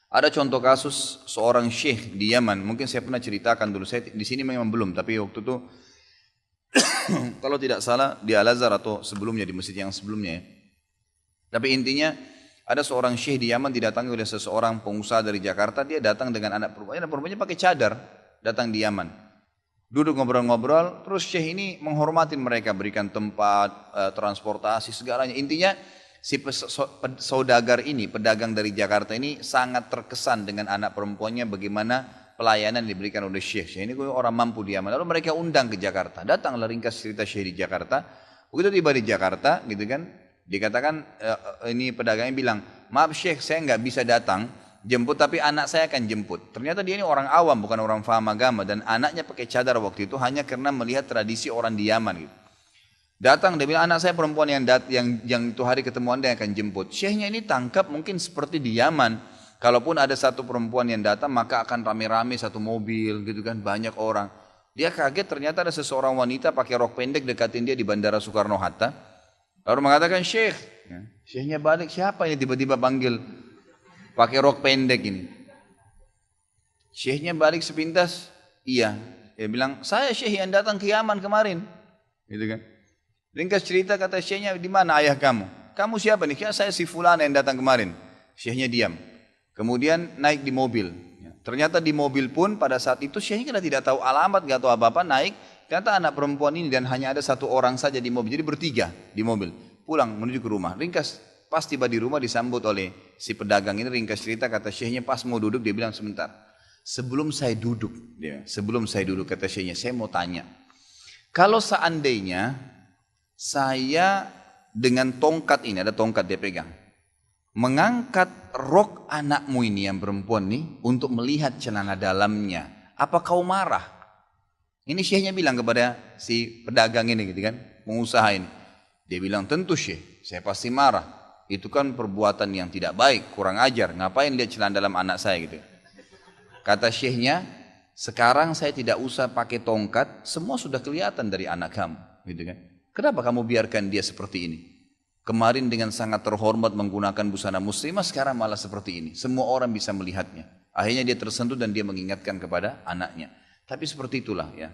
Ada contoh kasus seorang syekh di Yaman, mungkin saya pernah ceritakan dulu, saya di sini memang belum, tapi waktu itu kalau tidak salah di Al-Azhar atau sebelumnya di masjid yang sebelumnya ya. Tapi intinya ada seorang syekh di Yaman didatangi oleh seseorang pengusaha dari Jakarta, dia datang dengan anak perempuannya pakai cadar, datang di Yaman. Duduk ngobrol-ngobrol, terus syekh ini menghormati mereka, berikan tempat, transportasi, segalanya. Intinya si saudagar ini, pedagang dari Jakarta ini sangat terkesan dengan anak perempuannya bagaimana pelayanan diberikan oleh syekh. Syekh ini orang mampu di Yaman. Lalu mereka undang ke Jakarta. Datanglah ringkas cerita syekh di Jakarta. Begitu tiba di Jakarta, gitu kan, dikatakan ini pedagangnya bilang, maaf syekh saya nggak bisa datang jemput, tapi anak saya akan jemput. Ternyata dia ini orang awam, bukan orang paham agama, dan anaknya pakai cadar waktu itu hanya karena melihat tradisi orang di Yaman gitu. Datang, dia bilang anak saya perempuan yang itu hari ketemu Anda yang akan jemput. Syekhnya ini tangkap mungkin seperti di Yaman. Kalaupun ada satu perempuan yang datang maka akan rame-rame satu mobil gitu kan, banyak orang. Dia kaget ternyata ada seseorang wanita pakai rok pendek dekatin dia di Bandara Soekarno-Hatta. Lalu mengatakan syekh. Syekhnya balik, siapa ini tiba-tiba panggil pakai rok pendek ini. Syekhnya balik sepintas, iya. Dia bilang, saya syekh yang datang ke Yaman kemarin. Gitu kan. Ringkas cerita kata syekhnya, di mana ayah kamu? Kamu siapa nih? Ya, saya si Fulana yang datang kemarin. Syekhnya diam. Kemudian naik di mobil. Ternyata di mobil pun pada saat itu syekhnya kita tidak tahu alamat, tidak tahu apa-apa, naik. Ternyata anak perempuan ini dan hanya ada satu orang saja di mobil. Jadi bertiga di mobil. Pulang menuju ke rumah. Ringkas, pas tiba di rumah disambut oleh si pedagang ini. Ringkas cerita kata syekhnya pas mau duduk dia bilang sebentar. Sebelum saya duduk kata syekhnya, saya mau tanya. Kalau seandainya saya dengan tongkat ini, ada tongkat dia pegang, mengangkat rok anakmu ini yang perempuan nih untuk melihat celana dalamnya, apa kau marah? Ini syekhnya bilang kepada si pedagang ini gitu kan, pengusaha ini. Dia bilang tentu syekh, saya pasti marah. Itu kan perbuatan yang tidak baik, kurang ajar. Ngapain lihat celana dalam anak saya gitu? Kata syekhnya, sekarang saya tidak usah pakai tongkat, semua sudah kelihatan dari anak kamu, gitu kan? Kenapa kamu biarkan dia seperti ini? Kemarin dengan sangat terhormat menggunakan busana muslimah, sekarang malah seperti ini. Semua orang bisa melihatnya. Akhirnya dia tersentuh dan dia mengingatkan kepada anaknya. Tapi seperti itulah ya.